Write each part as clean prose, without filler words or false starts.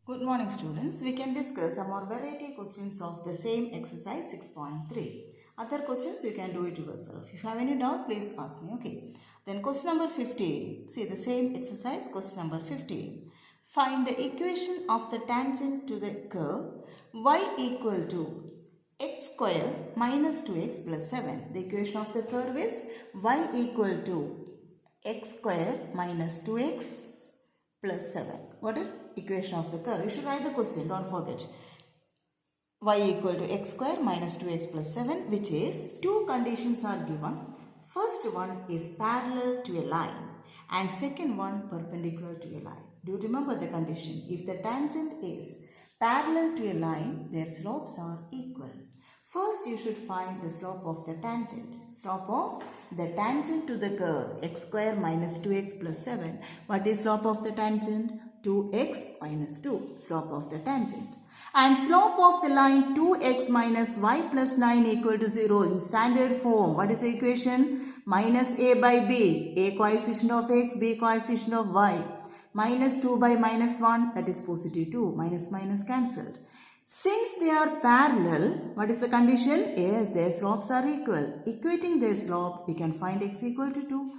Good morning students. We can discuss some more variety questions of the same exercise 6.3. Other questions you can do it yourself. If you have any doubt, please ask me. Okay. Then question number 15. See the same exercise, question number 15. Find the equation of the tangent to the curve y equal to x square minus 2x plus 7. The equation of the curve is y equal to x square minus 2x plus 7. What is equation of the curve? You should write the question, don't forget. Y equal to x square minus 2x plus 7, which is two conditions are given. First one is parallel to a line and second one perpendicular to a line. Do you remember the condition? If the tangent is parallel to a line, their slopes are equal. First, you should find the slope of the tangent. Slope of the tangent to the curve x square minus 2x plus 7. What is slope of the tangent? 2x minus 2. Slope of the tangent. And slope of the line 2x minus y plus 9 equal to 0 in standard form. What is the equation? Minus a by b. A coefficient of x, b coefficient of y. Minus 2 by minus 1, that is positive 2. Minus minus cancelled. Since they are parallel, what is the condition? Yes, their slopes are equal. Equating their slope, we can find x equal to 2.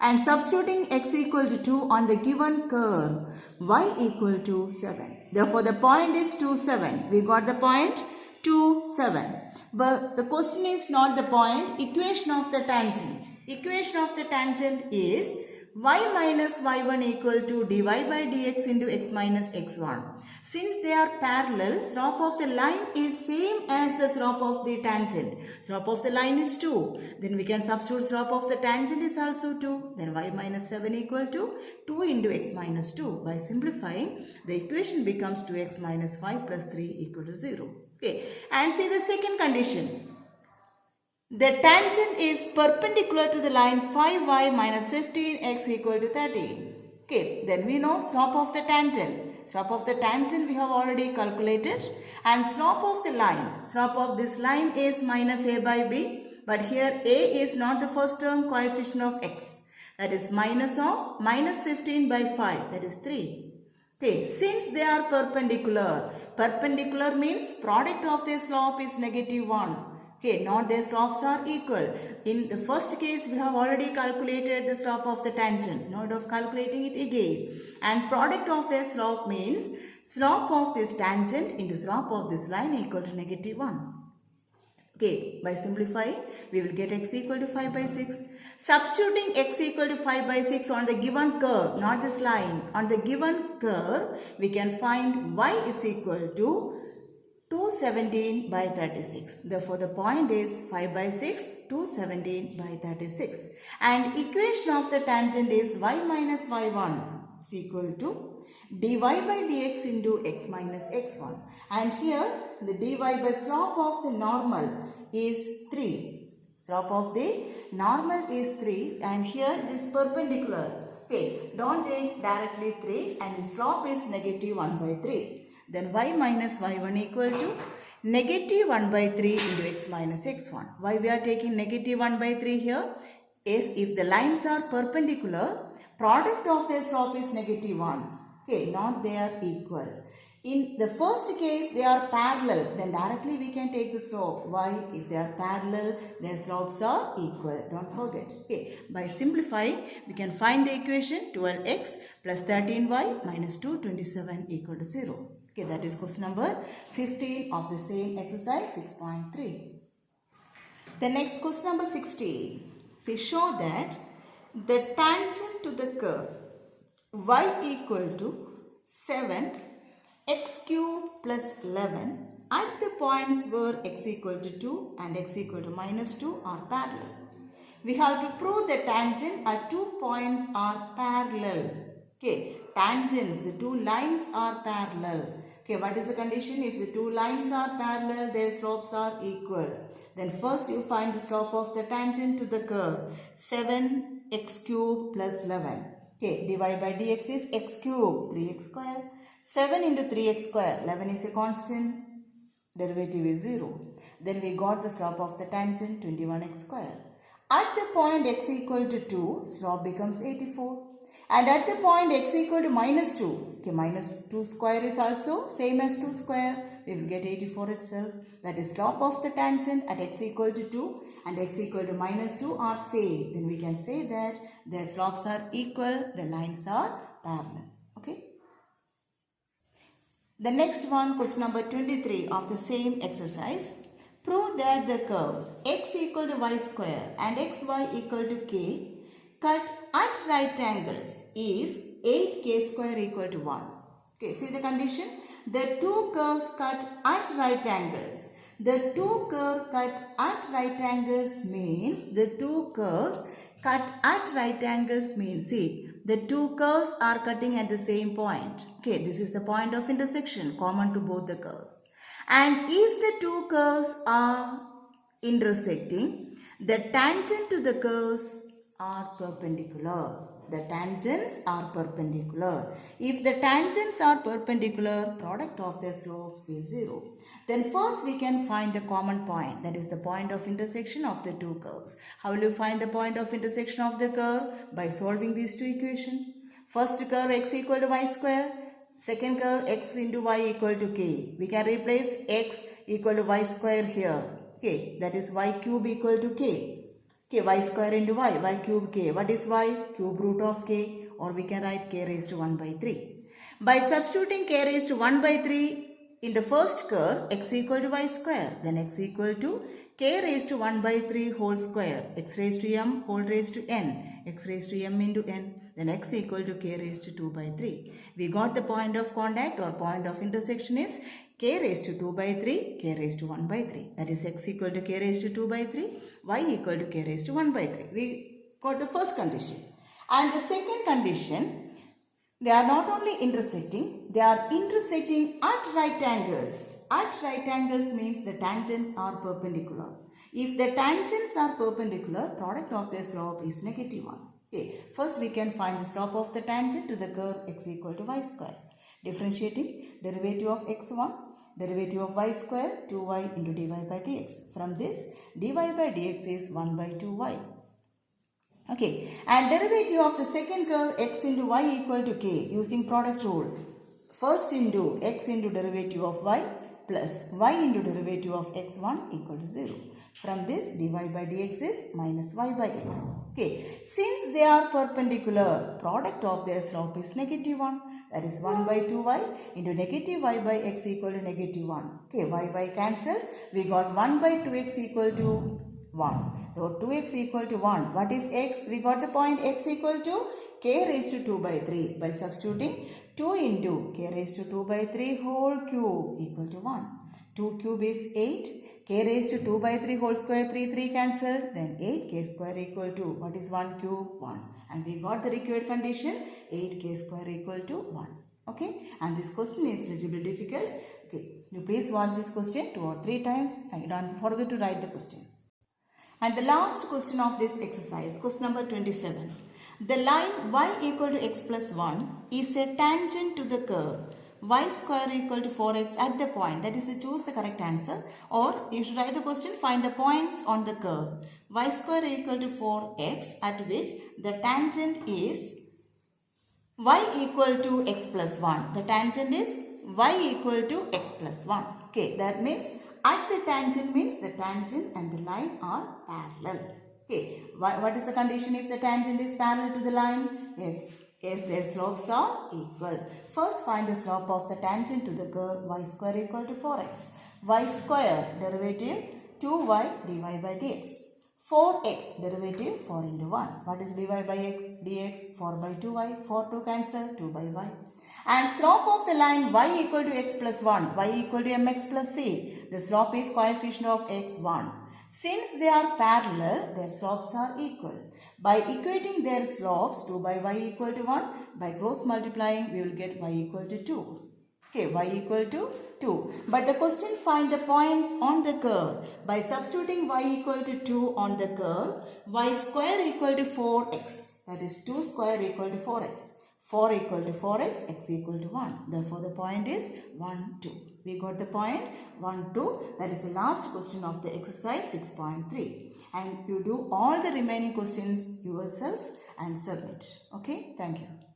And substituting x equal to 2 on the given curve, y equal to 7. Therefore, the point is 2, 7. We got the point 2, 7. But the question is not the point, equation of the tangent. Equation of the tangent is y minus y1 equal to dy by dx into x minus x1. Since they are parallel, slope of the line is same as the slope of the tangent. Slope of the line is 2. Then we can substitute slope of the tangent is also 2. Then y minus 7 equal to 2 into x minus 2. By simplifying, the equation becomes 2x minus 5 plus 3 equal to 0. Okay. And see the second condition. The tangent is perpendicular to the line 5y minus 15x equal to 30. Okay, then we know slope of the tangent. Slope of the tangent we have already calculated. And slope of the line. Slope of this line is minus a by b. But here a is not the first term coefficient of x. That is minus of minus 15 by 5. That is 3. Okay, since they are perpendicular. Perpendicular means product of their slope is negative 1. Okay, not their slopes are equal. In the first case, we have already calculated the slope of the tangent. Not of calculating it again. And product of their slope means slope of this tangent into slope of this line equal to negative 1. Okay, by simplifying, we will get x equal to 5 by 6. Substituting x equal to 5 by 6 on the given curve, not this line. On the given curve, we can find y is equal to 217 by 36. Therefore, the point is 5 by 6, 217 by 36. And equation of the tangent is y minus y1 is equal to dy by dx into x minus x1. And here, the dy by slope of the normal is 3. Slope of the normal is 3 and here it is perpendicular. Okay, don't take directly 3 and the slope is negative 1 by 3. Then y minus y1 equal to negative 1 by 3 into x minus x1. Why we are taking negative 1 by 3 here? Is if the lines are perpendicular, product of their slope is negative 1. Okay, not they are equal. In the first case, they are parallel. Then directly we can take the slope. Why? If they are parallel, their slopes are equal. Don't forget. Okay. By simplifying, we can find the equation 12x plus 13y minus 227 equal to 0. Okay, that is question number 15 of the same exercise 6.3. The next question number 16. See, show that the tangent to the curve y equal to 7 x cube plus 11 at the points where x equal to 2 and x equal to minus 2 are parallel. We have to prove the tangent at 2 points are parallel. Okay, tangents, the two lines are parallel. Okay, what is the condition? If the two lines are parallel, their slopes are equal. Then first you find the slope of the tangent to the curve. 7x cube plus 11. Okay, dy by dx is x cube, 3x square. 7 into 3x square, 11 is a constant, derivative is 0. Then we got the slope of the tangent, 21x square. At the point x equal to 2, slope becomes 84. And at the point x equal to minus 2, okay, minus 2 square is also same as 2 square. We will get 84 itself. That is slope of the tangent at x equal to 2 and x equal to minus 2 are same. Then we can say that their slopes are equal, the lines are parallel. Okay. The next one, question number 23 of the same exercise. Prove that the curves x equal to y square and xy equal to k cut at right angles if 8k square equal to 1. Okay, see the condition? The two curves cut at right angles. The two curves cut at right angles means the two curves cut at right angles means, see, the two curves are cutting at the same point. Okay, this is the point of intersection common to both the curves. And if the two curves are intersecting, the tangent to the curves are perpendicular. The tangents are perpendicular. If the tangents are perpendicular, product of their slopes is 0. Then first we can find the common point, that is the point of intersection of the two curves. How will you find the point of intersection of the curve? By solving these two equations. First curve x equal to y square. Second curve x into y equal to k. We can replace x equal to y square here. Okay, that is y cube equal to k. Okay, y square into y cube k. What is y? Cube root of k, or we can write k raised to 1 by 3. By substituting k raised to 1 by 3 in the first curve, x equal to y square, then x equal to k raised to 1 by 3 whole square, x raised to m whole raised to n, x raised to m into n, then x equal to k raised to 2 by 3. We got the point of contact or point of intersection is k raised to 2 by 3, k raised to 1 by 3. That is x equal to k raised to 2 by 3, y equal to k raised to 1 by 3. We got the first condition. And the second condition, they are not only intersecting, they are intersecting at right angles. At right angles means the tangents are perpendicular. If the tangents are perpendicular, product of their slope is negative 1. Okay. First we can find the slope of the tangent to the curve x equal to y square. Differentiating derivative of x1, derivative of y square 2y into dy by dx. From this, dy by dx is 1 by 2y. Okay, and derivative of the second curve x into y equal to k using product rule. First into x into derivative of y plus y into derivative of x1 equal to 0. From this, dy by dx is minus y by x. Okay, since they are perpendicular, product of their slope is negative 1. That is 1 by 2y into negative y by x equal to negative 1. Okay, y cancelled. We got 1 by 2x equal to 1. So 2x equal to 1. What is x? We got the point x equal to k raised to 2 by 3 by substituting 2 into k raised to 2 by 3 whole cube equal to 1. 2 cube is 8. K raised to 2 by 3 whole square 3 cancelled. Then 8k square equal to, what is 1 cube? 1. And we got the required condition 8k square equal to 1. Okay. And this question is little bit difficult. Okay. You please watch this question 2 or 3 times and don't forget to write the question. And the last question of this exercise, question number 27. The line y equal to x plus 1 is a tangent to the curve y square equal to 4x at the point. That is, choose the correct answer, or you should write the question, find the points on the curve y square equal to 4x at which the tangent is y equal to x plus 1. The tangent is y equal to x plus 1. Okay, that means at the tangent means the tangent and the line are parallel. Okay, what is the condition if the tangent is parallel to the line? Yes, their slopes are equal. First find the slope of the tangent to the curve y square equal to 4x. Y square derivative 2y dy by dx. 4x derivative 4 into 1. What is dy by x dx? 4 by 2y. 4 2 cancel, 2 by y. And slope of the line y equal to x plus 1, y equal to mx plus c. The slope is coefficient of x1. Since they are parallel, their slopes are equal. By equating their slopes, 2 by y equal to 1, by cross multiplying, we will get y equal to 2. Okay, y equal to 2. But the question, find the points on the curve. By substituting y equal to 2 on the curve, y square equal to 4x. That is 2 square equal to 4x. 4 equal to 4x, x equal to 1. Therefore, the point is 1, 2. We got the point 1, 2. That is the last question of the exercise 6.3. And you do all the remaining questions yourself and submit. Okay, thank you.